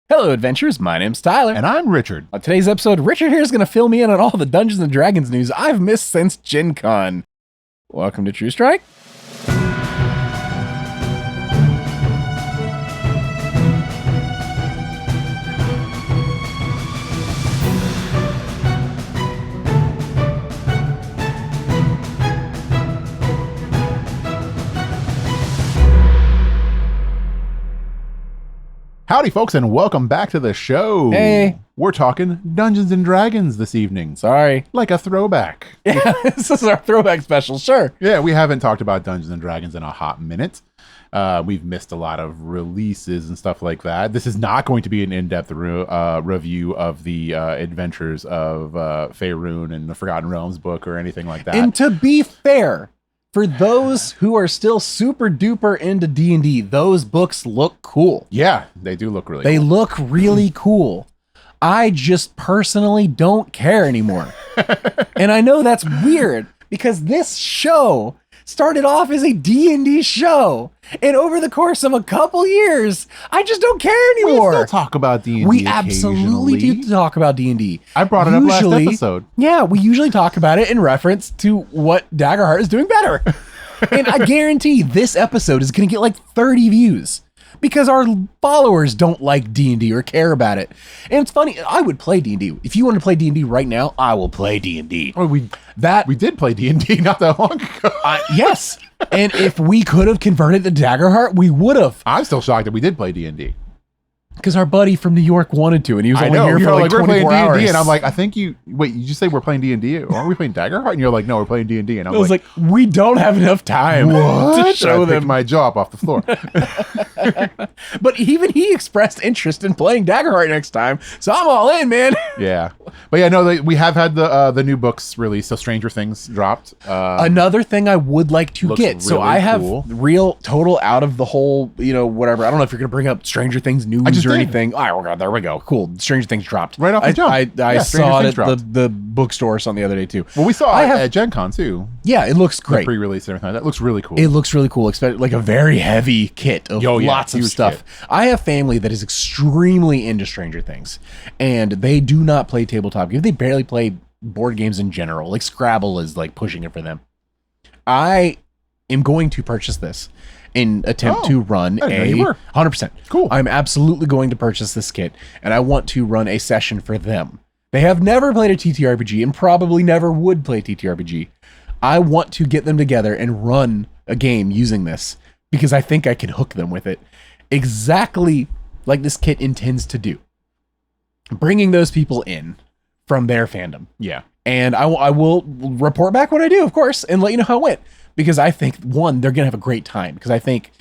Hello, adventurers. My name's Tyler. And I'm Richard. On today's episode, Richard here is going to fill me in on all the Dungeons and Dragons news I've missed since GenCon. Welcome to True Strike. Howdy, folks, and welcome back to the show. Hey. We're talking Dungeons and Dragons this evening. Sorry. Like a throwback. Yeah, this is our throwback special, sure. Yeah, we haven't talked about Dungeons and Dragons in a hot minute. We've missed a lot of releases and stuff like that. This is not going to be an in-depth review of the adventures of Faerun and the Forgotten Realms book or anything like that. And to be fair, for those who are still super duper into D&D, those books look cool. Yeah, they do look really They cool. look really cool. I just personally don't care anymore. And I know that's weird because this show started off as a D&D show. And over the course of a couple years, I just don't care anymore. We still talk about D&D We absolutely do talk about D&D. I brought it up last episode. Yeah, we usually talk about it in reference to what Daggerheart is doing better. And I guarantee this episode is going to get like 30 views because our followers don't like D&D or care about it. And it's funny, I would play D&D. If you want to play D&D right now, I will play D&D. Oh, we did play D&D not that long ago. Yes. And if we could have converted to Daggerheart, we would have. I'm still shocked that we did play D&D. Because our buddy from New York wanted to, and he was only here for like 24 hours. D&D, and I'm like, I think you just say we're playing D&D, or aren't we playing Daggerheart? And you're like, no, we're playing D&D. And I was like, we don't have enough time to show I them picked my jaw up off the floor. But even he expressed interest in playing Daggerheart next time, so I'm all in, man. Yeah, but yeah, no, we have had the new books released. So Stranger Things dropped. Another thing I would like to get. So really I have cool. real total out of the whole, whatever. I don't know if you're gonna bring up Stranger Things news or anything. Oh god, there we go. Cool. Stranger Things dropped right off the jump. I saw it at the bookstore or something the other day too. Well, we saw it at GenCon too. Yeah, it looks great. The pre-release and everything. That looks really cool. It looks really cool. Expect like a very heavy kit of lots of stuff. Kit. I have family that is extremely into Stranger Things, and they do not play tabletop games. They barely play board games in general. Like Scrabble is like pushing it for them. I am going to purchase this in attempt to run I didn't know you were. 100%. Cool. I'm absolutely going to purchase this kit, and I want to run a session for them. They have never played a TTRPG and probably never would play TTRPG. I want to get them together and run a game using this because I think I can hook them with it exactly like this kit intends to do. Bringing those people in from their fandom. Yeah. And I will report back when I do, of course, and let you know how it went. Because I think, one, they're going to have a great time. Because I think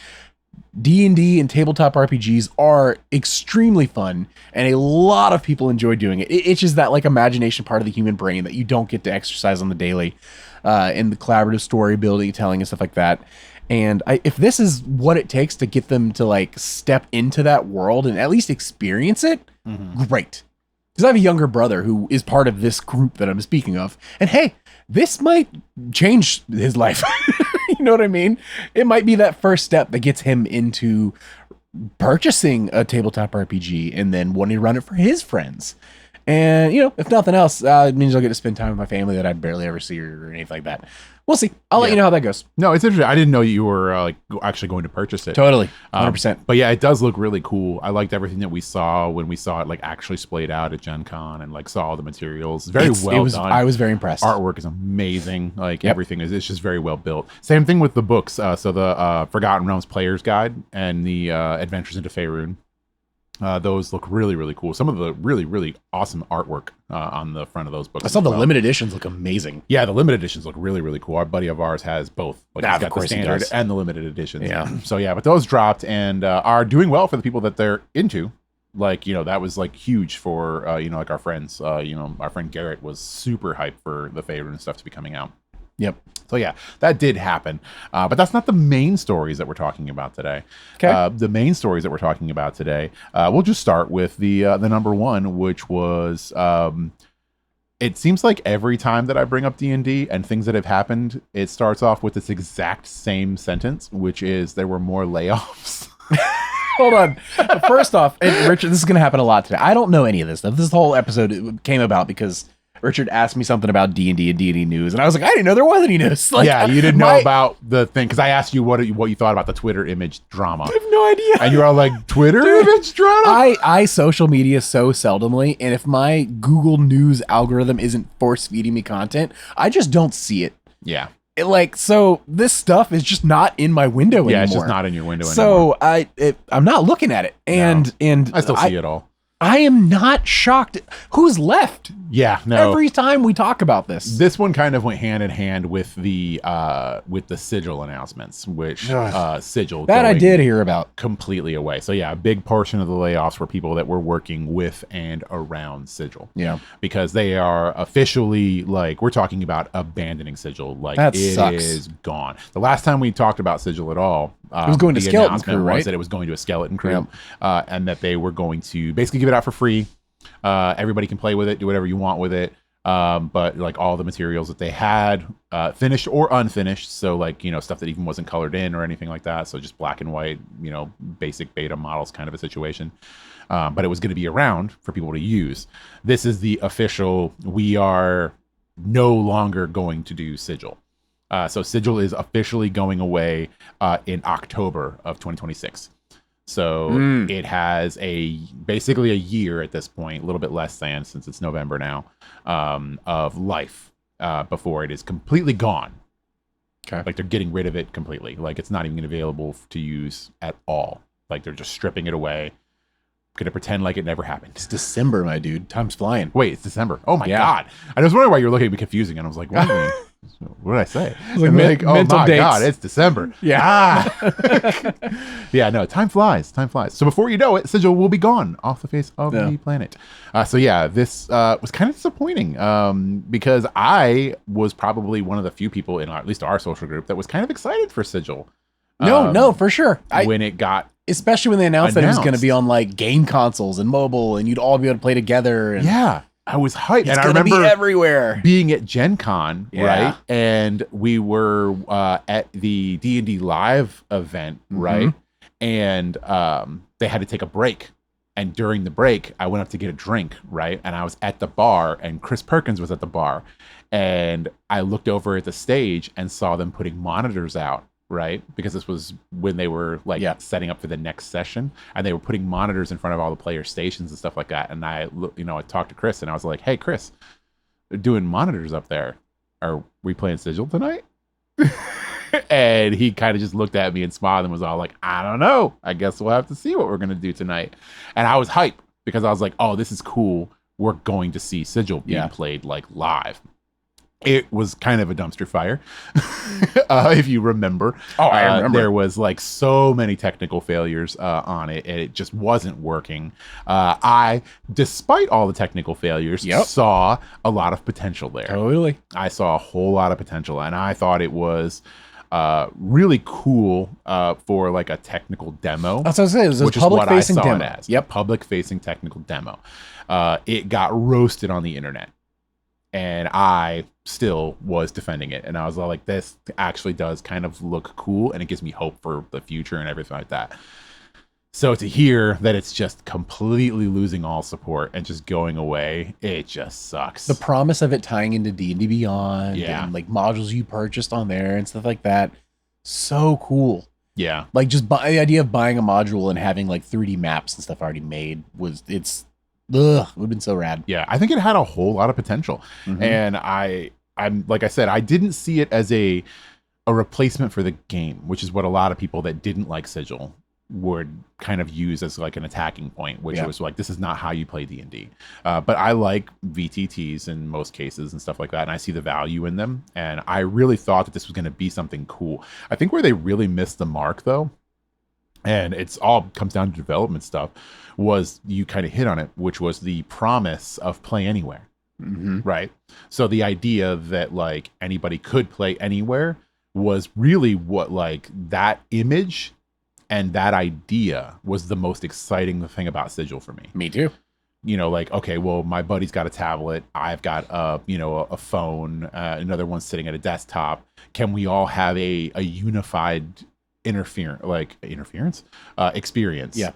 D&D and tabletop RPGs are extremely fun. And a lot of people enjoy doing it. It's just that like imagination part of the human brain that you don't get to exercise on the daily. In the collaborative story building, telling, and stuff like that. And if this is what it takes to get them to like step into that world and at least experience it, great. Because I have a younger brother who is part of this group that I'm speaking of. And hey, this might change his life. You know what I mean? It might be that first step that gets him into purchasing a tabletop RPG and then wanting to run it for his friends. And, if nothing else, it means I'll get to spend time with my family that I barely ever see or anything like that. We'll see. I'll let you know how that goes. No, it's interesting. I didn't know you were actually going to purchase it. Totally. 100%. But yeah, it does look really cool. I liked everything that we saw when we saw it like actually splayed out at GenCon and like saw all the materials. Very well done. I was very impressed. Artwork is amazing. Like everything it's just very well built. Same thing with the books. So the Forgotten Realms Player's Guide and the Adventures into Faerun. Those look really, really cool. Some of the really, really awesome artwork on the front of those books. I saw the limited editions look amazing. Yeah, the limited editions look really, really cool. Our buddy of ours has both. Like he's got the standard and the limited editions. Yeah. So yeah, but those dropped and are doing well for the people that they're into. Like, that was like huge for, like our friends. Our friend Garrett was super hyped for the Faerun stuff to be coming out. Yep. So yeah, that did happen. But that's not the main stories that we're talking about today. Okay. The main stories that we're talking about today, we'll just start with the number one, which was it seems like every time that I bring up D&D and things that have happened, it starts off with this exact same sentence, which is there were more layoffs. Hold on. First off, and Richard, this is going to happen a lot today. I don't know any of this stuff. This whole episode came about because Richard asked me something about D&D and D&D news, and I was like, I didn't know there was any news. Like, yeah, you didn't know about the thing because I asked you what you thought about the Twitter image drama. I have no idea. And you're all like, Twitter image drama? I social media so seldomly, and if my Google News algorithm isn't force feeding me content, I just don't see it. Yeah. So this stuff is just not in my window anymore. Yeah, it's just not in your window anymore. So I'm not looking at it, and I still see it all. I am not shocked. Who's left? Yeah, no. Every time we talk about this one kind of went hand in hand with the sigil announcements, which sigil that I did hear about completely away. So yeah, a big portion of the layoffs were people that were working with and around sigil. Yeah, because they are officially we're talking about abandoning sigil. Like it sucks. Is gone. The last time we talked about sigil at all, it was going to skeleton crew, right? Was that it was going to a skeleton crew, and that they were going to basically give it out for free. Everybody can play with it, do whatever you want with it. But like all the materials that they had, finished or unfinished, so stuff that even wasn't colored in or anything like that. So just black and white, basic beta models kind of a situation. But it was going to be around for people to use. This is the official. We are no longer going to do sigil. So sigil is officially going away in October of 2026. So it has basically a year at this point, a little bit less than, since it's November now, of life before it is completely gone. Okay. Like they're getting rid of it completely. Like it's not even available to use at all. Like they're just stripping it away. Gonna pretend like it never happened. It's December, my dude. Time's flying. Wait, it's December. Oh my God. I was wondering why you were looking at me confusing, and I was like, what did I say? Like oh my dates. God, it's December. Yeah. Yeah, no, time flies. Time flies. So before you know it, sigil will be gone off the face of the planet. So yeah, this was kind of disappointing because I was probably one of the few people in at least our social group that was kind of excited for sigil. No, for sure. When it got especially when they announced that it was going to be on like game consoles and mobile, and you'd all be able to play together. And yeah, I was hyped. It's going to be everywhere. Being at GenCon, right? And we were at the D&D live event, right? And they had to take a break. And during the break, I went up to get a drink, right? And I was at the bar, and Chris Perkins was at the bar. And I looked over at the stage and saw them putting monitors out. Right, because this was when they were setting up for the next session, and they were putting monitors in front of all the player stations and stuff like that. And I talked to Chris, and I was like, "Hey, Chris, they're doing monitors up there. Are we playing sigil tonight?" And he kind of just looked at me and smiled and was all like, "I don't know. I guess we'll have to see what we're gonna do tonight." And I was hyped because I was like, "Oh, this is cool. We're going to see sigil being played live." It was kind of a dumpster fire, if you remember. Oh, I remember. There was so many technical failures on it, and it just wasn't working. I, despite all the technical failures, saw a lot of potential there. Totally. I saw a whole lot of potential, and I thought it was really cool for a technical demo. That's what I was saying. It was a public-facing demo. Yep, public-facing technical demo. It got roasted on the internet. And I still was defending it. And I was like, this actually does kind of look cool, and it gives me hope for the future and everything like that. So to hear that it's just completely losing all support and just going away, it just sucks. The promise of it tying into D&D Beyond and modules you purchased on there and stuff like that. So cool. Yeah. Just the idea of buying a module and having 3D maps and stuff already made it would have been so rad. Yeah, I think it had a whole lot of potential. And I'm like I said, I didn't see it as a replacement for the game, which is what a lot of people that didn't like sigil would kind of use as an attacking point, which was this is not how you play D&D. But I like VTTs in most cases and stuff like that, and I see the value in them. And I really thought that this was going to be something cool. I think where they really missed the mark, though, and it's all comes down to development stuff, was you kind of hit on it, which was the promise of play anywhere. Right? So the idea that anybody could play anywhere was really what that image and that idea was the most exciting thing about sigil for me. Me too. Okay, well, my buddy's got a tablet. I've got a phone. Another one's sitting at a desktop. Can we all have a unified experience. Yeah.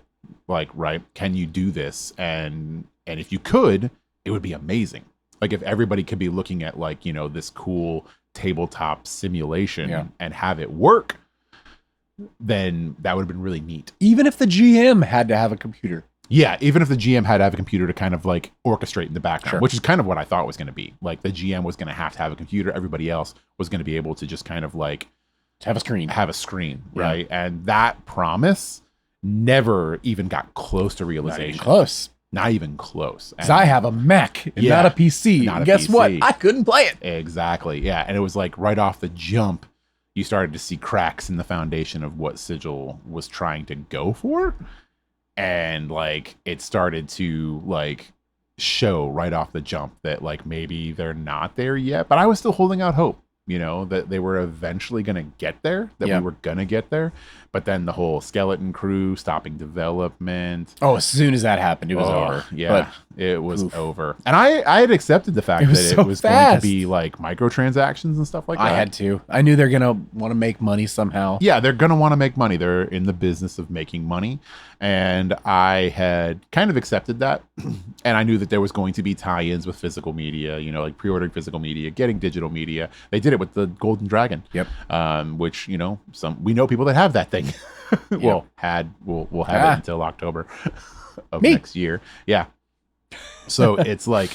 Like, right, can you do this? And if you could, it would be amazing. Like if everybody could be looking at like, you know, this cool tabletop simulation and have it work, then that would have been really neat. Even if the GM had to have a computer. Yeah, even if the GM had to have a computer to kind of like orchestrate in the background, which is kind of what I thought it was going to be. Like the GM was going to have a computer. Everybody else was going to be able to just kind of like have a screen, right? And that promise never even got close to realization. Not even close. Because I have a Mac and not a PC. And guess what? I couldn't play it. Exactly. Yeah. And it was like right off the jump, you started to see cracks in the foundation of what Sigil was trying to go for. And like it started to like show right off the jump that like maybe they're not there yet. But I was still holding out hope, you know, that they were eventually going to get there, that we were going to get there. But then the whole skeleton crew stopping development. Oh, as soon as that happened, it was over. Yeah, it was over. And I had accepted the fact that it was going to be like microtransactions and stuff like that. I had to. I knew they're going to want to make money somehow. Yeah, they're going to want to make money. They're in the business of making money. And I had kind of accepted that. And I knew that there was going to be tie-ins with physical media, you know, like pre-ordering physical media, getting digital media. They did it with the Golden Dragon. Yep. Which, you know, we know people that have that thing. Well, we'll have it until October of next year. Yeah. So it's like,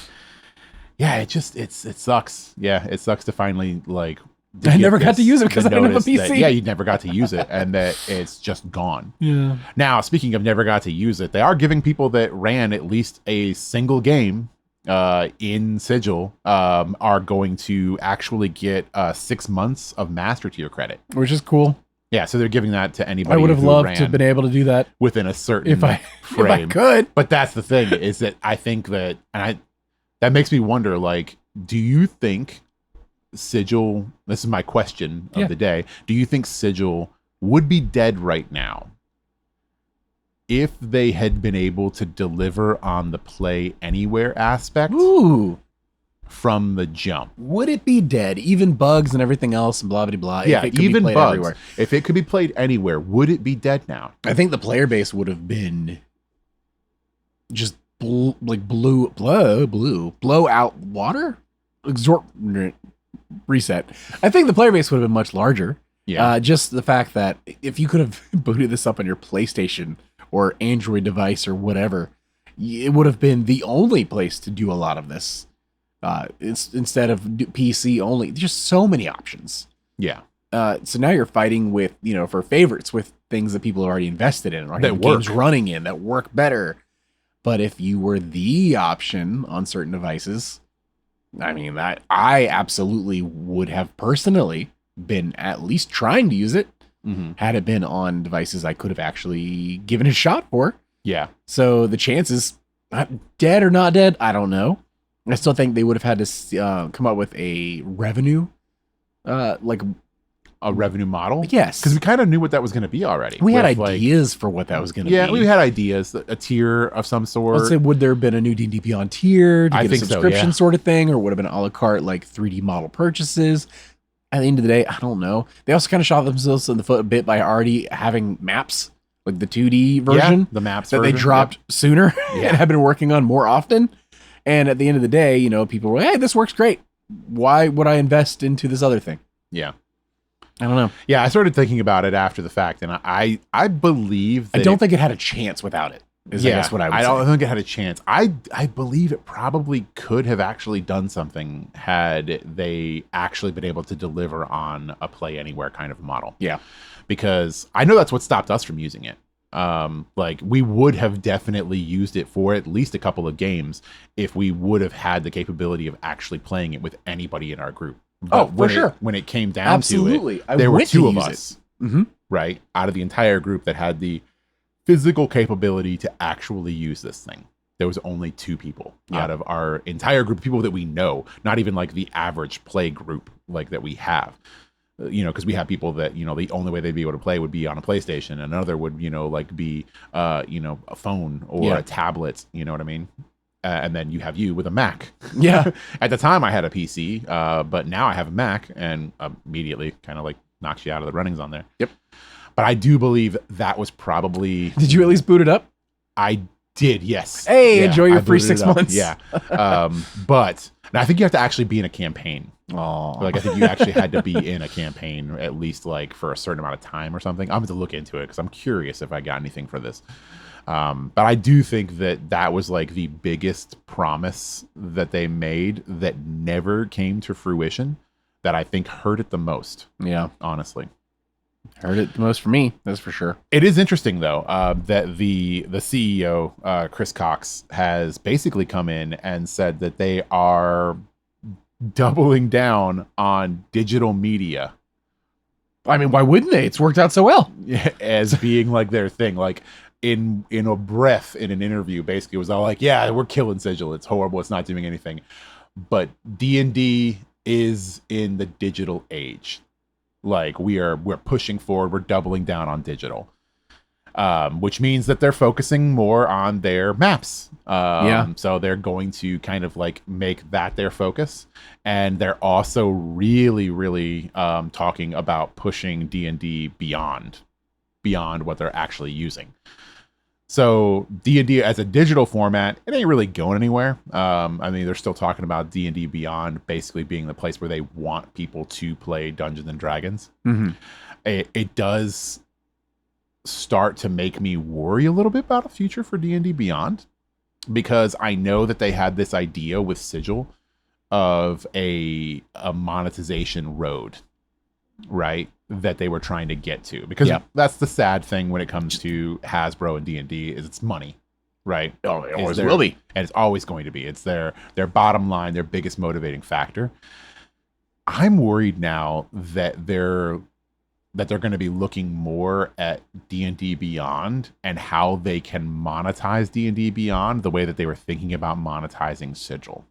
yeah, it sucks. Yeah, it sucks to finally like. I never got to use it because I didn't have a PC. You never got to use it, and that it's just gone. Yeah. Now, speaking of never got to use it, they are giving people that ran at least a single game in Sigil are going to actually get 6 months of master tier credit, which is cool. Yeah, so they're giving that to anybody. I would have loved to have been able to do that within a certain frame. If I could. But that's the thing is that I think that, that makes me wonder, like, do you think Sigil, this is my question of the day, do you think Sigil would be dead right now if they had been able to deliver on the play anywhere aspect? Ooh. From the jump? Would it be dead? Even bugs and everything else and blah, blah, blah. Yeah, even bugs. Everywhere. If it could be played anywhere, would it be dead now? I think the player base would have been just blow out water? Reset. I think the player base would have been much larger. Yeah. Just the fact that if you could have booted this up on your PlayStation or Android device or whatever, it would have been the only place to do a lot of this. Instead of PC only. There's just so many options. Yeah. So now you're fighting with, you know, for favorites with things that people are already invested in, right? That games running in that work better. But if you were the option on certain devices, I mean, that I absolutely would have personally been at least trying to use it. Had it been on devices I could have actually given it a shot for. Yeah. So the chances, dead or not dead, I don't know. I still think they would have had to come up with a revenue, like a revenue model. Yes, because we kind of knew what that was going to be already. We had ideas for what that was going to be. Yeah, we had ideas, a tier of some sort. Let's say, would there have been a new D&D Beyond tier to get a subscription sort of thing, or would have been a la carte like 3D model purchases? At the end of the day, I don't know. They also kind of shot themselves in the foot a bit by already having maps, like the 2D version, the maps that they dropped sooner and have been working on more often. And at the end of the day, you know, people were, hey, this works great. Why would I invest into this other thing? Yeah. I don't know. Yeah, I started thinking about it after the fact, and I believe that I don't think it had a chance without it. I guess what I would say. I don't think it had a chance. I believe it probably could have actually done something had they actually been able to deliver on a play anywhere kind of model. Yeah. Because I know that's what stopped us from using it. Like we would have definitely used it for at least a couple of games if we would have had the capability of actually playing it with anybody in our group. But for sure. When it came down to it, there were two of us, right, out of the entire group that had the physical capability to actually use this thing. There was only 2 people out of our entire group of people that we know, not even like the average play group like that we have. You know, because we have people that, you know, the only way they'd be able to play would be on a PlayStation. Another would, you know, like be, you know, a phone or a tablet. You know what I mean? And then you have you with a Mac. Yeah. At the time, I had a PC, but now I have a Mac, and immediately kind of like knocks you out of the runnings on there. Yep. But I do believe that was probably. Did you at least boot it up? I did, yes. Hey, enjoy your I free booted 6 it up. months. Yeah. But I think you have to actually be in a campaign. Oh, Like I think you actually had to be in a campaign at least like for a certain amount of time or something. I'm going to look into it because I'm curious if I got anything for this. But I do think that was like the biggest promise that they made that never came to fruition. That I think hurt it the most. yeah. Honestly. Heard it the most for me. That's for sure. It is interesting though that the CEO Chris Cox has basically come in and said that they are doubling down on digital media. I mean, why wouldn't they? It's worked out so well. As being like their thing. Like in a breath in an interview, basically it was all like, yeah, we're killing Sigil. It's horrible. It's not doing anything. But D&D is in the digital age. Like we're pushing forward, we're doubling down on digital, which means that they're focusing more on their maps. So they're going to kind of like make that their focus, and they're also really, really talking about pushing D&D beyond what they're actually using. So D&D as a digital format, it ain't really going anywhere. I mean, they're still talking about D&D Beyond basically being the place where they want people to play Dungeons and Dragons. Mm-hmm. It does start to make me worry a little bit about a future for D&D Beyond, because I know that they had this idea with Sigil of a monetization road, right? That they were trying to get to, because that's the sad thing when it comes to Hasbro and D&D is it's money, right? Oh, it always will be, and it's always going to be. It's their bottom line, their biggest motivating factor. I'm worried now that they're going to be looking more at D&D Beyond and how they can monetize D&D Beyond the way that they were thinking about monetizing Sigil.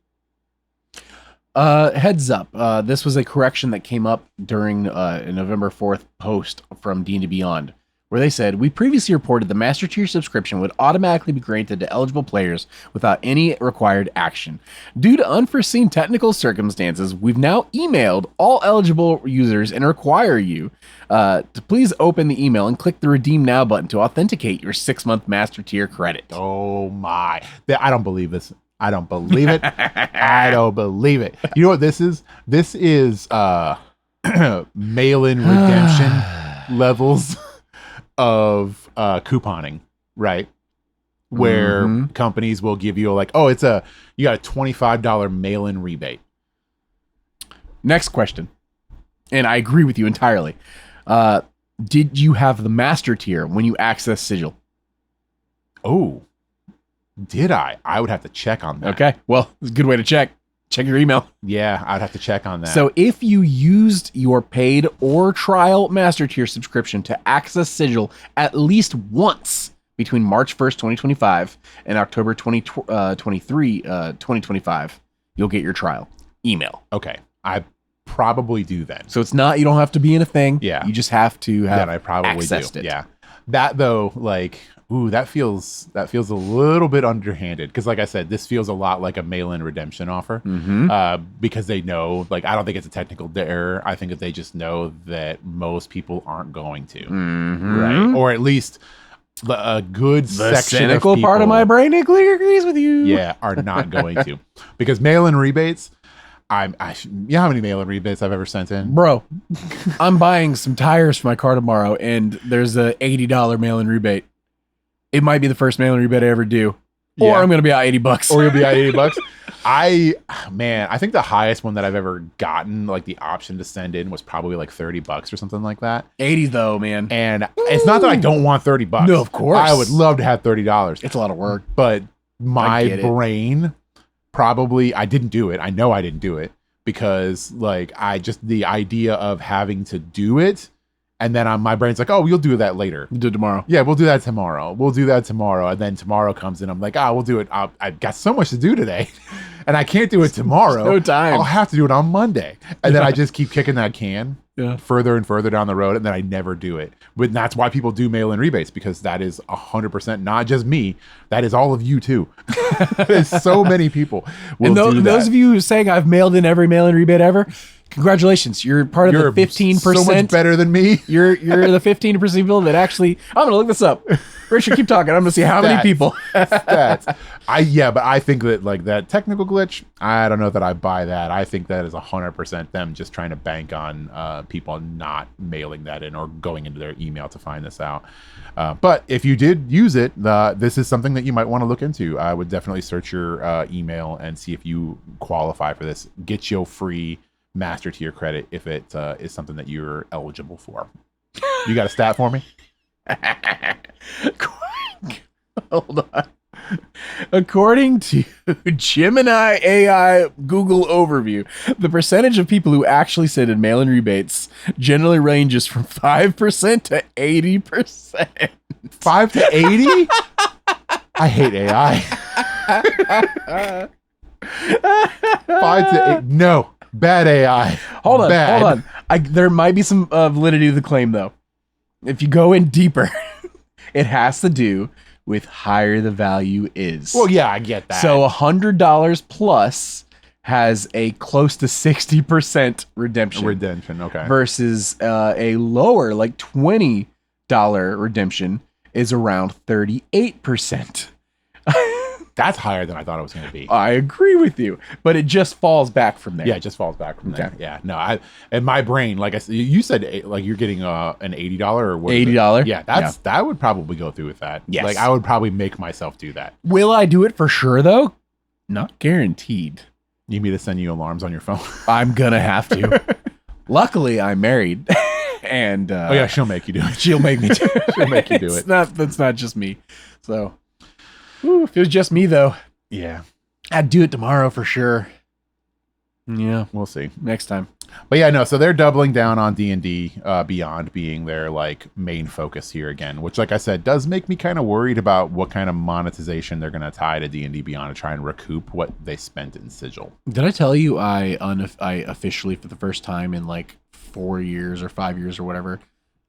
Heads up. This was a correction that came up during a November 4th post from D&D Beyond, where they said, we previously reported the Master Tier subscription would automatically be granted to eligible players without any required action. Due to unforeseen technical circumstances, we've now emailed all eligible users and require you to please open the email and click the Redeem Now button to authenticate your 6-month Master Tier credit. Oh my. I don't believe this. I don't believe it. I don't believe it. You know what this is? This is mail-in redemption levels of couponing, right? Where companies will give you like, oh, you got a $25 mail-in rebate. Next question. And I agree with you entirely. Did you have the Master Tier when you access Sigil? Oh. Did I? I would have to check on that. Okay. Well, it's a good way to check. Check your email. Yeah, I'd have to check on that. So if you used your paid or trial Master Tier subscription to access Sigil at least once between March 1st, 2025 and October 2025, you'll get your trial email. Okay. I probably do then. So it's not, you don't have to be in a thing. Yeah. You just have to have I probably accessed do. it. Yeah. That though, like, ooh, that feels a little bit underhanded, because like I said, this feels a lot like a mail-in redemption offer, because they know, like, I don't think it's a technical error. I think that they just know that most people aren't going to, right? Or at least a good the section cynical of people, part of my brain agrees with you. Yeah, are not going to, because mail-in rebates. You know how many mail-in rebates I've ever sent in? Bro, I'm buying some tires for my car tomorrow, and there's a $80 mail-in rebate. It might be the first mail-in rebate I ever do. Or I'm going to be out $80. Or you'll be out $80. I think the highest one that I've ever gotten, like the option to send in, was probably like $30 or something like that. 80 though, man. And it's not that I don't want $30. No, of course. I would love to have $30. It's a lot of work. But my brain probably, I didn't do it. I know I didn't do it because like the idea of having to do it. And then my brain's like, oh, you'll do that later. We'll do it tomorrow. Yeah, we'll do that tomorrow. We'll do that tomorrow. And then tomorrow comes in. I'm like, we'll do it. I've got so much to do today. And I can't do it tomorrow. No time. I'll have to do it on Monday. And then I just keep kicking that can further and further down the road. And then I never do it. But that's why people do mail-in rebates, because that is 100% not just me. That is all of you too. There's so many people. And those of you saying I've mailed in every mail-in rebate ever, Congratulations, you're part of the 15%. So much better than me. You're the 15% of people that actually. I'm gonna look this up. Richard, keep talking. I'm gonna see how many people. But I think that like that technical glitch, I don't know that I buy that. I think that is 100% them just trying to bank on people not mailing that in or going into their email to find this out. But if you did use it, this is something that you might want to look into. I would definitely search your email and see if you qualify for this. Get your free master tier credit if it is something that you're eligible for. You got a stat for me? Hold on. According to Gemini AI Google overview, the percentage of people who actually send in mail-in rebates generally ranges from 5% to 80%. 5 to 80? I hate AI. 5 to 8. No. Bad AI. Hold on. There might be some validity to the claim, though. If you go in deeper, it has to do with higher the value is. Well, yeah, I get that. So $100 plus has a close to 60% redemption. Okay. Versus a lower, like $20 redemption is around 38%. That's higher than I thought it was going to be. I agree with you, but it just falls back from there. Yeah, it just falls back from there. Yeah, no, in my brain, like I said, you said like you're getting an $80 or what? $80. Yeah, that would probably go through with that. Yes. Like I would probably make myself do that. Will I do it for sure though? Not guaranteed. You need me to send you alarms on your phone? I'm gonna have to. Luckily, I'm married, and oh yeah, she'll make you do it. She'll make me do it. She'll make you do it. That's not just me. So. Ooh, if it was just me, though, yeah, I'd do it tomorrow for sure. Yeah, we'll see next time. But yeah, no. So they're doubling down on D&D Beyond being their like main focus here again, which, like I said, does make me kind of worried about what kind of monetization they're going to tie to D&D Beyond to try and recoup what they spent in Sigil. Did I tell you I officially for the first time in like 4 years or 5 years or whatever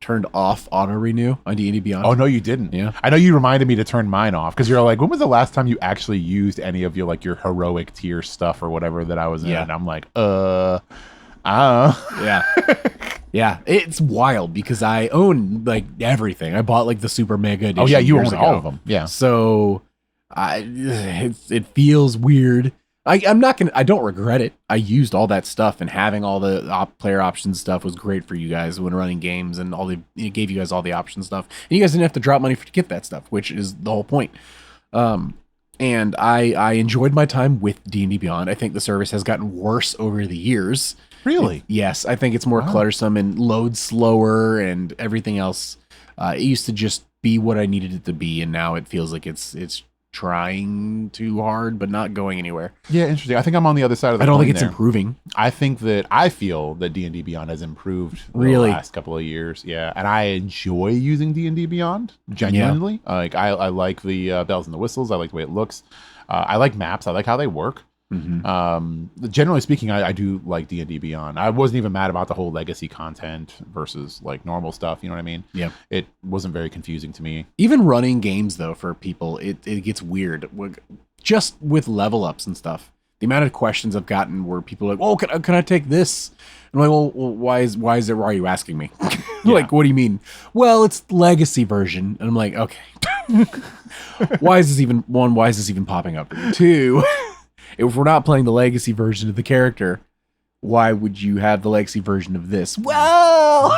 turned off auto renew on D&D Beyond? Oh no, you didn't. Yeah, I know you reminded me to turn mine off because you're like, when was the last time you actually used any of your like your heroic tier stuff or whatever that I was in? Yeah. And I'm like, yeah, yeah. It's wild because I own like everything. I bought like the super mega edition. Oh yeah, you own ago. all of them. Yeah. So it feels weird. I don't regret it. I used all that stuff, and having all the player options stuff was great for you guys when running games, and it gave you guys all the option stuff. And you guys didn't have to drop money to get that stuff, which is the whole point. And I enjoyed my time with D&D Beyond. I think the service has gotten worse over the years. Really? Yes, I think it's more cluttersome and loads slower and everything else. It used to just be what I needed it to be, and now it feels like it's trying too hard but not going anywhere. Yeah, interesting. I think I'm on the other side of the I don't coin think it's there. improving. I feel that D&D Beyond has improved really the last couple of years. Yeah, and I enjoy using D&D Beyond genuinely. Yeah. Like I like the bells and the whistles. I like the way it looks. I like maps. I like how they work. Mm-hmm. Generally speaking, I do like D&D Beyond. I wasn't even mad about the whole legacy content versus like normal stuff. You know what I mean? Yeah. It wasn't very confusing to me. Even running games though, for people, it gets weird. Just with level ups and stuff. The amount of questions I've gotten where people are like, "Oh, can I take this?" And I'm like, "Well, why are you asking me?" Like, what do you mean? Well, it's legacy version. And I'm like, okay. Why is this even popping up? Two, if we're not playing the legacy version of the character, why would you have the legacy version of this? Well,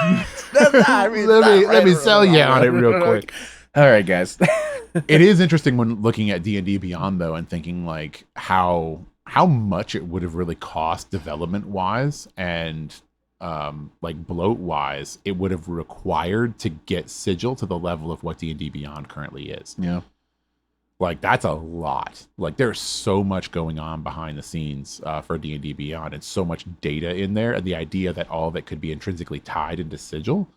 let me sell you on it real quick. All right, guys. It is interesting when looking at D&D Beyond though, and thinking like how much it would have really cost development wise and like bloat wise it would have required to get Sigil to the level of what D&D Beyond currently is. Yeah. Like that's a lot. Like there's so much going on behind the scenes for D&D Beyond, and so much data in there, and the idea that all of it could be intrinsically tied into Sigil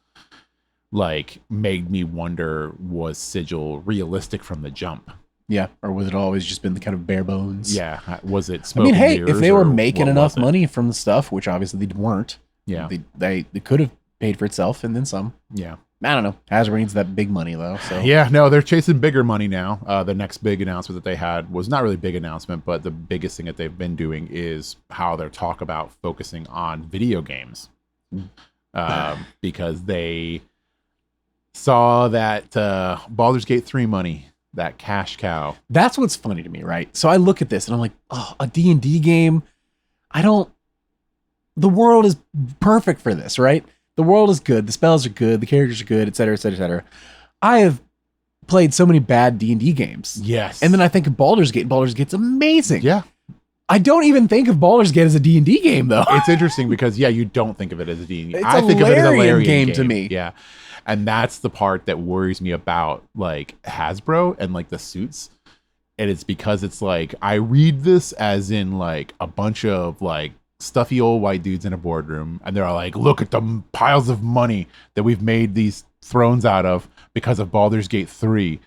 like made me wonder, was Sigil realistic from the jump? Yeah, or was it always just been the kind of bare bones? Yeah, was it smoke? I mean, hey, if they were making enough money from the stuff, which obviously they weren't, yeah, they could have paid for itself and then some. Yeah. I don't know. Hasbro needs that big money though. So Yeah, no, they're chasing bigger money now. The next big announcement that they had was not really a big announcement, but the biggest thing that they've been doing is how they're talk about focusing on video games. Because they saw that Baldur's Gate 3 money, that cash cow. that's what's funny to me, right? So I look at this and I'm like, oh, a D&D game. The world is perfect for this, right? The world is good. The spells are good. The characters are good, et cetera, et cetera, et cetera. I have played so many bad D&D games. Yes. And then I think of Baldur's Gate. Baldur's Gate's amazing. Yeah. I don't even think of Baldur's Gate as a D&D game, though. It's interesting because, yeah, you don't think of it as a D&D. It's I a think of it as a Larian game to me. Yeah. And that's the part that worries me about, like, Hasbro and, like, the suits. And it's because it's, like, I read this as in, like, a bunch of, like, stuffy old white dudes in a boardroom, and they're all like, look at the piles of money that we've made these thrones out of because of Baldur's Gate 3.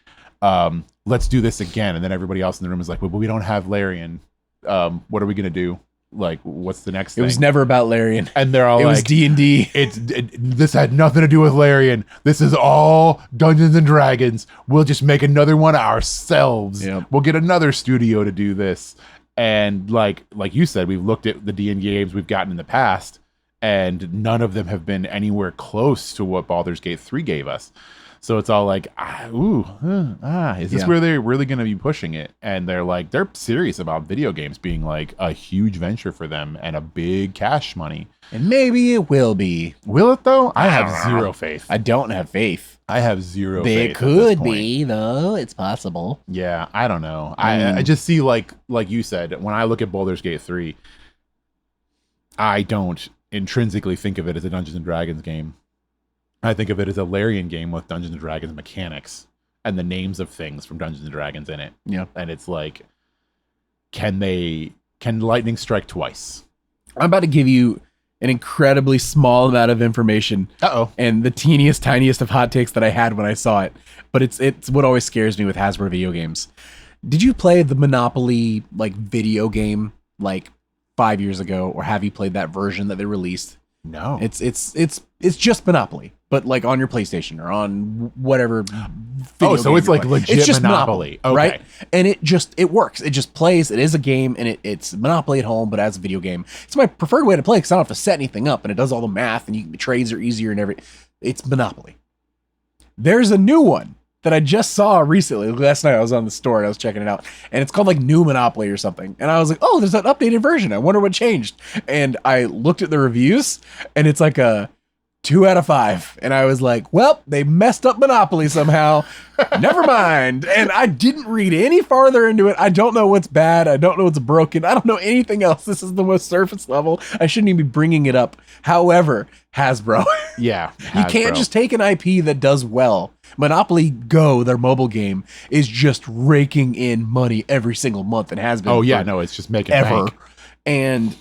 Let's do this again. And then everybody else in the room is like, well, we don't have Larian. What are we going to do? Like, what's the next thing? It was never about Larian. And they're all it like, was D&D. This had nothing to do with Larian. This is all Dungeons and Dragons. We'll just make another one ourselves. Yep. We'll get another studio to do this. And like you said, we've looked at the D&D games we've gotten in the past, and none of them have been anywhere close to what Baldur's Gate 3 gave us. So it's all like, is this where they're really going to be pushing it? And they're serious about video games being like a huge venture for them and a big cash money. And maybe it will be. Will it though? I have zero faith. I don't have faith. I have zero faith. It could be, though. It's possible. Yeah, I don't know. I just see, like you said, when I look at Baldur's Gate 3, I don't intrinsically think of it as a Dungeons and Dragons game. I think of it as a Larian game with Dungeons and Dragons mechanics and the names of things from Dungeons and Dragons in it. Yeah. And it's like, can lightning strike twice? I'm about to give you an incredibly small amount of information. And the teeniest, tiniest of hot takes that I had when I saw it. But it's what always scares me with Hasbro video games. Did you play the Monopoly like video game like 5 years ago, or have you played that version that they released? No. It's just Monopoly, but like on your PlayStation or on whatever. So it's like legit it's just Monopoly. Okay. Right? And it works. It just plays. It is a game, and it's Monopoly at home, but as a video game. It's my preferred way to play because I don't have to set anything up, and it does all the math, and the trades are easier and everything. It's Monopoly. There's a new one that I just saw recently. Last night I was on the store and I was checking it out, and it's called like New Monopoly or something. And I was like, oh, there's an updated version. I wonder what changed. And I looked at the reviews, and it's like a 2 out of 5. And I was like, well, they messed up Monopoly somehow. Never mind. And I didn't read any farther into it. I don't know what's bad. I don't know what's broken. I don't know anything else. This is the most surface level. I shouldn't even be bringing it up. However, Hasbro. Yeah. You can't just take an IP that does well. Monopoly Go, their mobile game, is just raking in money every single month and has been. Oh, yeah. No, it's just making ever. bank. And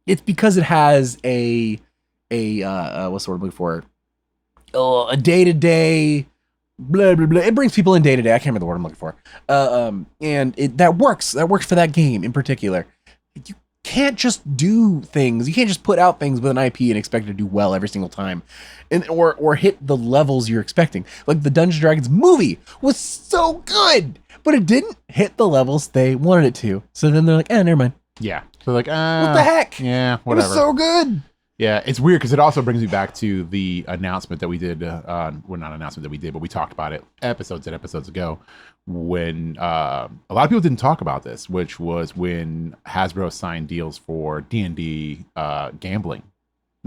it's because it has a what's the word I'm looking for? A day-to-day blah blah blah. It brings people in day-to-day. I can't remember the word I'm looking for. And that works. That works for that game in particular. You can't just do things. You can't just put out things with an IP and expect it to do well every single time, and or hit the levels you're expecting. Like the Dungeons & Dragons movie was so good, but it didn't hit the levels they wanted it to. So then they're like, never mind. Yeah. So like, what the heck? Yeah, whatever. It was so good. Yeah, it's weird because it also brings me back to the announcement that we did. Well, not announcement that we did, but we talked about it episodes ago when a lot of people didn't talk about this, which was when Hasbro signed deals for D&D gambling.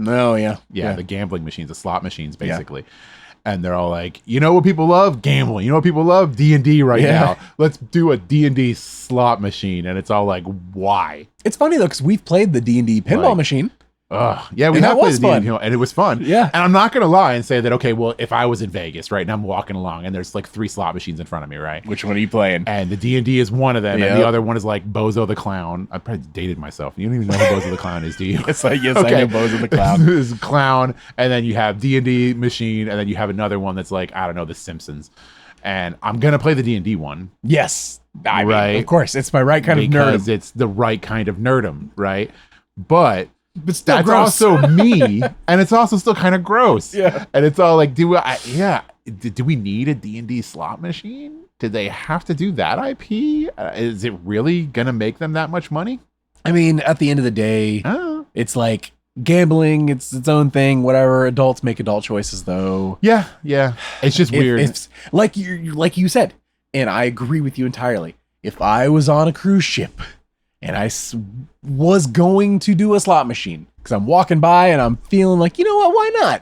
Oh, yeah. Yeah, the gambling machines, the slot machines, basically. Yeah. And they're all like, you know what people love? Gambling. You know what people love? D&D right now. Let's do a D&D slot machine. And it's all like, why? It's funny, though, because we've played the D&D pinball machine. Yeah, we have played the D&D, and it was fun. Yeah. And I'm not going to lie and say that, okay, well, if I was in Vegas, right, and I'm walking along, and there's like 3 slot machines in front of me, right? Which one are you playing? And the D&D is one of them, and the other one is like Bozo the Clown. I probably dated myself. You don't even know who Bozo the Clown is, do you? Yes, I know Bozo the Clown. This is Clown, and then you have D&D machine, and then you have another one that's like, I don't know, The Simpsons. And I'm going to play the D&D one. Yes. I mean, of course. It's my right kind of nerdum. Because it's the right kind of nerdum, right? But but still that's gross. also me, and it's also still kind of gross. Yeah. And it's all like, do we need a D&D slot machine? Did they have to do that IP? Is it really going to make them that much money? I mean, at the end of the day, Oh. it's like gambling. It's its own thing. Whatever. Adults make adult choices, though. Yeah. It's just weird. It's like you said, and I agree with you entirely. If I was on a cruise ship and I was going to do a slot machine because I'm walking by and I'm feeling like, you know what? Why not?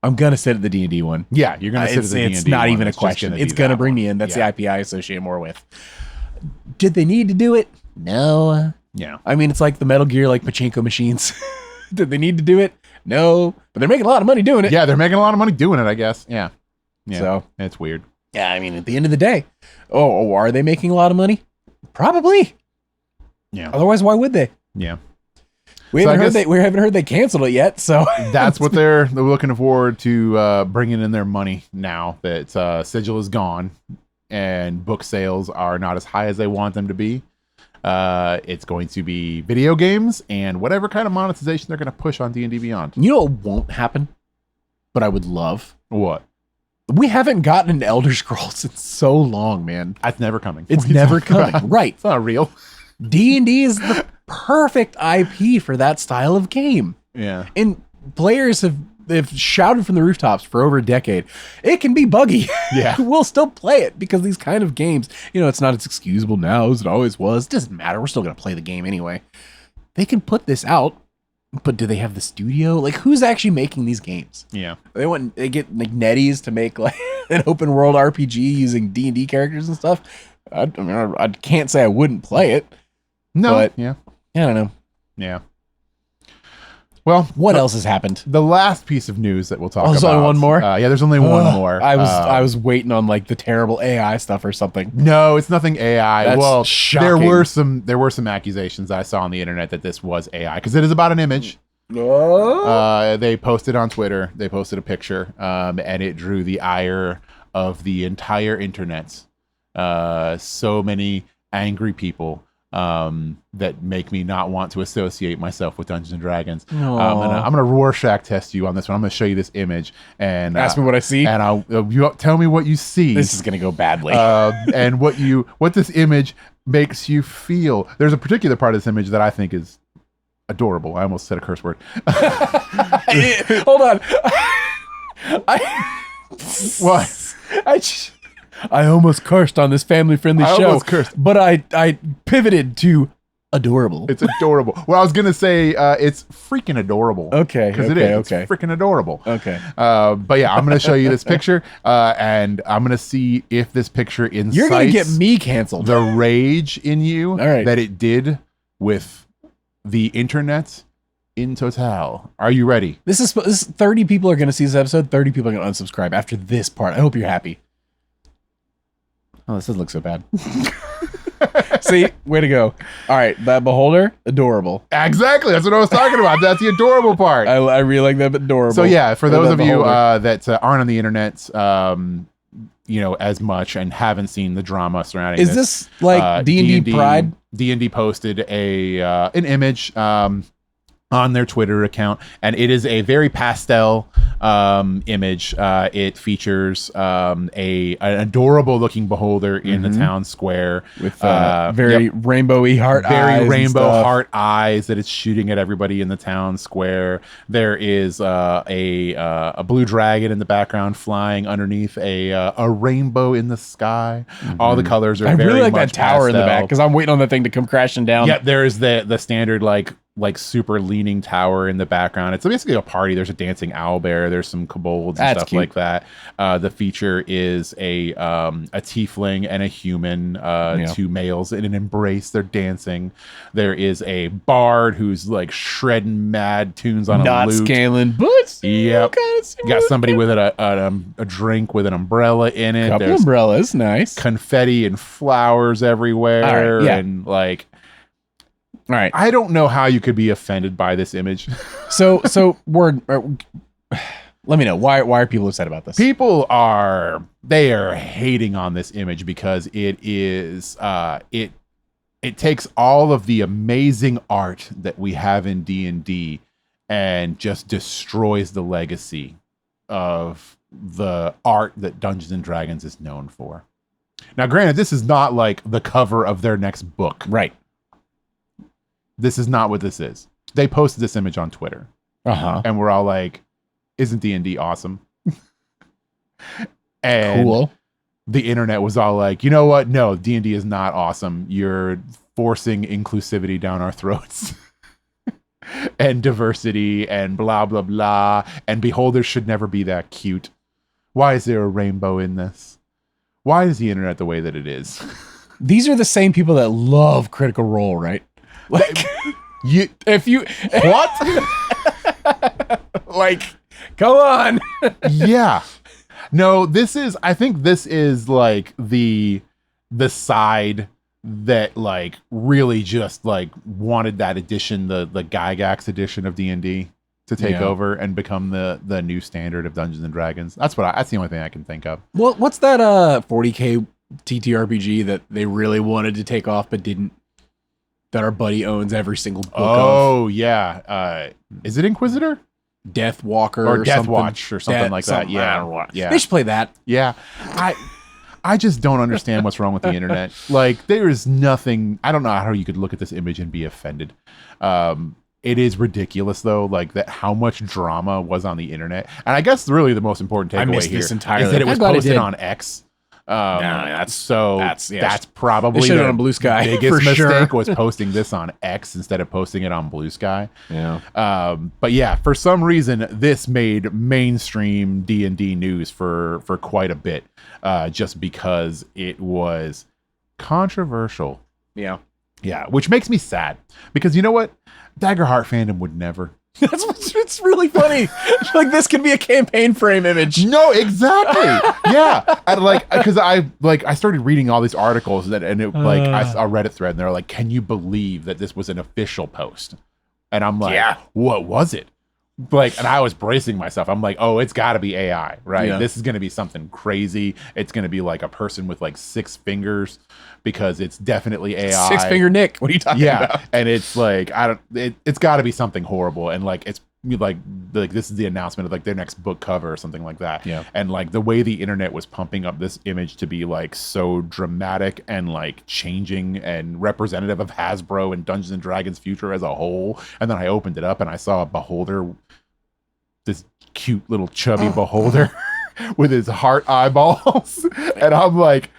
I'm gonna sit at the D&D one. Yeah, you're gonna sit at the D&D. It's not one. even a question. It's gonna bring me in. That's the IP I associate more with. Did they need to do it? No. Yeah. I mean, it's like the Metal Gear, like pachinko machines. Did they need to do it? No. But they're making a lot of money doing it. Yeah, they're making a lot of money doing it, I guess. Yeah. So it's weird. Yeah, I mean, at the end of the day, are they making a lot of money? Probably. Yeah. Otherwise, why would they? Yeah. We haven't heard they canceled it yet, so that's what they're looking forward to bringing in their money now that Sigil is gone and book sales are not as high as they want them to be. It's going to be video games and whatever kind of monetization they're going to push on D&D Beyond. You know what won't happen, but I would love? What? We haven't gotten an Elder Scrolls in so long, man. That's never coming. It's never coming. Right. It's not real. D&D is the perfect IP for that style of game. Yeah. And players have shouted from the rooftops for over a decade. It can be buggy. Yeah. We'll still play it because these kind of games, it's not as excusable now as it always was. It doesn't matter. We're still going to play the game anyway. They can put this out, but do they have the studio? Like, who's actually making these games? Yeah. They get like NetEase to make like an open world RPG using D&D characters and stuff. I can't say I wouldn't play it. No. But yeah. I don't know. Yeah. Well, what else has happened? The last piece of news that we'll talk about. There's only one more? Yeah, there's only one more. I was waiting on like the terrible AI stuff or something. No, it's nothing AI. That's shocking. There were some accusations I saw on the internet that this was AI because it is about an image. They posted on Twitter. They posted a picture, and it drew the ire of the entire internet. So many angry people that make me not want to associate myself with Dungeons and Dragons. I'm gonna Rorschach test you on this one. I'm gonna show you this image and ask me what I see, and you tell me what you see. This is gonna go badly. And what this image makes you feel. There's a particular part of this image that I think is adorable. I almost said a curse word. Hold on. What? I almost cursed on this family-friendly show. Almost cursed. But I pivoted to adorable. It's adorable. Well, I was going to say it's freaking adorable. Okay. Because it is. It's freaking adorable. Okay. But yeah, I'm going to show you this picture and I'm going to see if this picture incites You're going to get me canceled. The rage in you All right. that it did with the internet in total. Are you ready? This is 30 people are going to see this episode. 30 people are going to unsubscribe after this part. I hope you're happy. Oh, this doesn't look so bad. See, way to go. All right, that beholder, adorable. Exactly, that's what I was talking about. That's the adorable part. I really like that, adorable. So yeah, for those of you that aren't on the internet, as much and haven't seen the drama surrounding this like D&D Pride? D&D posted an image on their Twitter account, and it is a very pastel image. It features an adorable looking beholder in the town square with very rainbowy heart eyes. Very rainbow heart eyes that it's shooting at everybody in the town square. There is a blue dragon in the background flying underneath a rainbow in the sky. All the colors are very really like much that tower pastel. in the back because I'm waiting on that thing to come crashing down. Yeah, there is the standard like super leaning tower in the background. It's basically a party. There's a dancing owlbear. There's some kobolds and stuff like that. The feature is a tiefling and a human, two males in an embrace. They're dancing. There is a bard who's like shredding mad tunes on a lute. Not scaling boots. Yep. You got somebody with a drink with an umbrella in it. Couple umbrellas. Nice. Confetti and flowers everywhere. All right, yeah. And like... All right. I don't know how you could be offended by this image. So let me know why are people upset about this? People are hating on this image because it is it it takes all of the amazing art that we have in D&D and just destroys the legacy of the art that Dungeons and Dragons is known for. Now, granted, this is not like the cover of their next book. Right. This is not what this is. They posted this image on Twitter. And we're all like, isn't D&D awesome? And cool. The internet was all like, you know what? No, D&D is not awesome. You're forcing inclusivity down our throats. And diversity and blah, blah, blah. And beholders should never be that cute. Why is there a rainbow in this? Why is the internet the way that it is? These are the same people that love Critical Role, right? Like, what? Like, come on. Yeah. No, I think this is like the side that like really just like wanted that edition, the Gygax edition of D&D to take over and become the new standard of Dungeons and Dragons. That's the only thing I can think of. Well, what's that 40K TTRPG that they really wanted to take off but didn't? That our buddy owns every single book of. Oh, yeah. Is it Inquisitor? Death Walker or Death Watch or something like that. Yeah. Yeah. They should play that. Yeah. I just don't understand what's wrong with the internet. Like, there is nothing. I don't know how you could look at this image and be offended. It is ridiculous, though, like that how much drama was on the internet. And I guess really the most important takeaway here is that it was posted on X. That's probably they should have on Blue Sky. Biggest mistake was posting this on X instead of posting it on Blue Sky. Yeah. But yeah, for some reason, this made mainstream D&D news for quite a bit, just because it was controversial. Yeah. Yeah, which makes me sad because you know what? Daggerheart fandom would never. It's really funny. Like, this could be a campaign frame image. No, exactly. Yeah, and like, because I started reading all these articles I saw a Reddit thread and they're like, "Can you believe that this was an official post?" And I'm like, "Yeah, what was it?" Like, and I was bracing myself. I'm like, "Oh, it's got to be AI, right? Yeah. This is going to be something crazy. It's going to be like a person with like 6 fingers." Because it's definitely AI. 6-finger Nick. What are you talking about? And it's like it's got to be something horrible, and like it's like this is the announcement of like their next book cover or something like that. Yeah. And like the way the internet was pumping up this image to be like so dramatic and like changing and representative of Hasbro and Dungeons and Dragons future as a whole. And then I opened it up and I saw a beholder, this cute little chubby beholder with his heart eyeballs, and I'm like,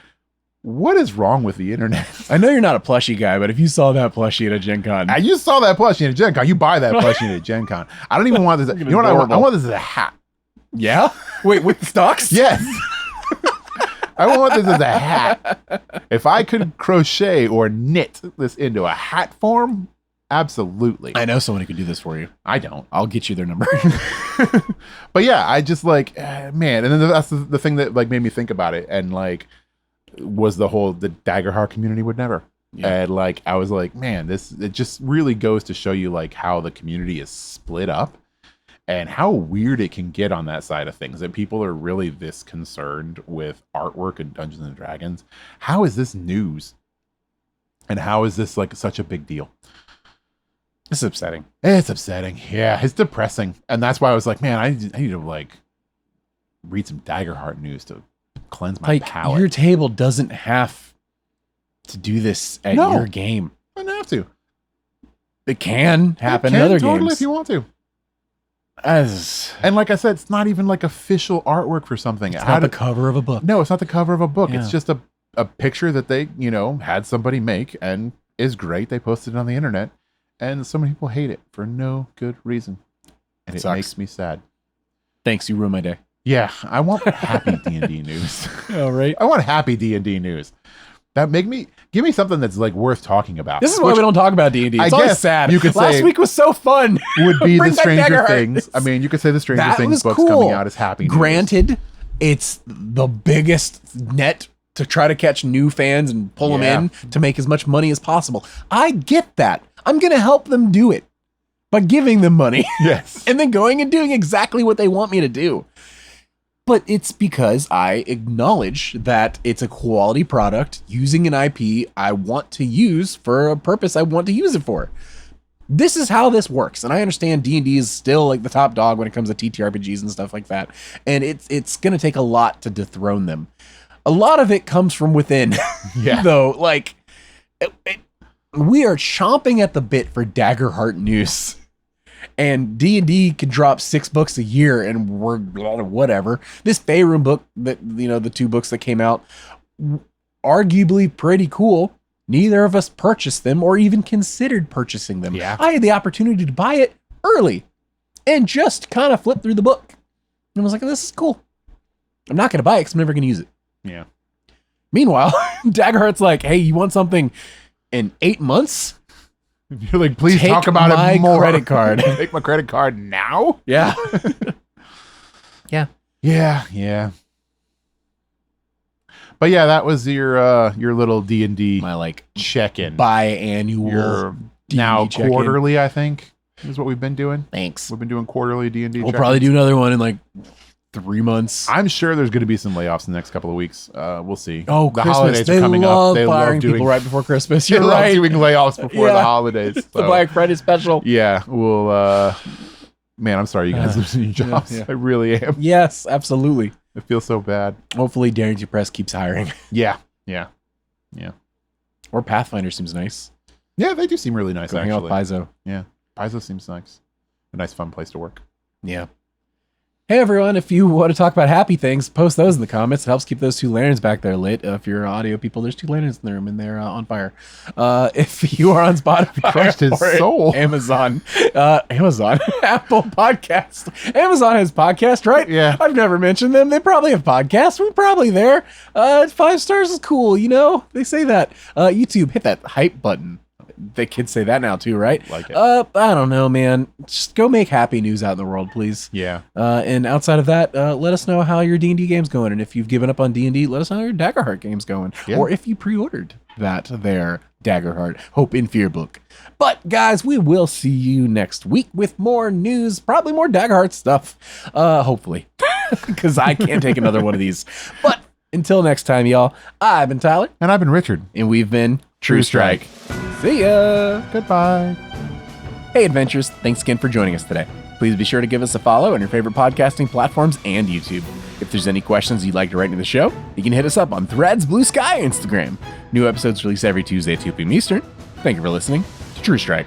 what is wrong with the internet? I know you're not a plushie guy, but if you saw that plushie at a GenCon. You saw that plushie at a GenCon. You buy that plushie at a GenCon. I don't even want this. You know what I want? I want this as a hat. Yeah? Wait, with the stocks? Yes. I want this as a hat. If I could crochet or knit this into a hat form, absolutely. I know someone who could do this for you. I don't. I'll get you their number. But yeah, I just like, man. And then that's the thing that like made me think about it. And like, was the Daggerheart community would never. Yeah. And like I was like, man, it just really goes to show you like how the community is split up and how weird it can get on that side of things, that people are really this concerned with artwork and Dungeons and Dragons. How is this news? And how is this like such a big deal? It's upsetting. It's upsetting. Yeah, it's depressing. And that's why I was like, man, I need to like read some Daggerheart news to cleanse my palate. Your table doesn't have to do this at your game. I don't have to. It can happen in other totally games if you want to. And like I said, it's not even like official artwork for something. It's not the cover of a book. No, it's not the cover of a book. Yeah. It's just a picture that they, had somebody make and is great. They posted it on the internet, and so many people hate it for no good reason. And it makes me sad. Thanks, you ruined my day. Yeah, I want happy D&D news. All right. I want happy D&D news. Give me something that's like worth talking about. This is why we don't talk about D&D. It's always sad. You could Last week was so fun. Would be the Stranger Things. I mean, you could say the Stranger Things books coming out as happy news. Granted, it's the biggest net to try to catch new fans and pull them in to make as much money as possible. I get that. I'm going to help them do it by giving them money. Yes. And then going and doing exactly what they want me to do. But it's because I acknowledge that it's a quality product using an IP I want to use for a purpose I want to use it for. This is how this works. And I understand D&D is still like the top dog when it comes to TTRPGs and stuff like that. And it's going to take a lot to dethrone them. A lot of it comes from within. Yeah. Though, like, we are chomping at the bit for Daggerheart news. And D&D can drop 6 books a year and we're whatever. This Faerun book, that, you know, the 2 books that came out, arguably pretty cool. Neither of us purchased them or even considered purchasing them. Yeah. I had the opportunity to buy it early and just kind of flip through the book. And I was like, this is cool. I'm not going to buy it because I'm never going to use it. Yeah. Meanwhile, Daggerheart's like, hey, you want something in 8 months? You're like, please Take talk about my it more. credit card. Take my credit card now? Yeah. Yeah. Yeah. But yeah, that was your little D&D My like check-in. biannual Your D&D now check-in. quarterly, I think, is what we've been doing. Thanks. We've been doing quarterly D&D We'll check-ins. probably do another one in like 3 months. I'm sure there's going to be some layoffs in the next couple of weeks. We'll see. Oh, the Christmas. holidays They are coming love up. They firing love doing people right before Christmas. they You're love right. doing layoffs before Yeah. the holidays. The So, Black Friday special. yeah, we'll. Man, I'm sorry you guys losing your jobs. yeah. I really am. Yes, absolutely. I feel so bad. Hopefully Darrington Press keeps hiring. Yeah. Or Pathfinder seems nice. Yeah, they do seem really nice, Go hang out with actually. Paizo. Yeah, Paizo seems nice. A nice, fun place to work. Yeah. Hey everyone, if you want to talk about happy things, post those in the comments. It helps keep those 2 lanterns back there lit. If you're audio people, there's 2 lanterns in the room and they're on fire. If you are on Spotify, Crushed his or soul. Amazon, Apple Podcast. Amazon has podcast, right? Yeah. I've never mentioned them. They probably have podcasts. We're probably there. 5 stars is cool, you know? They say that. YouTube, hit that hype button. The kids say that now too, right? Like it. I don't know, man. Just go make happy news out in the world, please. Yeah. And outside of that, let us know how your D&D game's going. And if you've given up on D&D, let us know how your Daggerheart game's going. Yeah. Or if you pre-ordered that there Daggerheart Hope in Fear book. But guys, we will see you next week with more news, probably more Daggerheart stuff. Hopefully. Because I can't take another one of these. But until next time, y'all, I've been Tyler. And I've been Richard. And we've been True Strike. See ya. Goodbye. Hey, Adventures. Thanks again for joining us today. Please be sure to give us a follow on your favorite podcasting platforms and YouTube. If there's any questions you'd like to write into the show, you can hit us up on Threads, Blue Sky, Instagram. New episodes release every Tuesday at 2 p.m. Eastern. Thank you for listening to True Strike.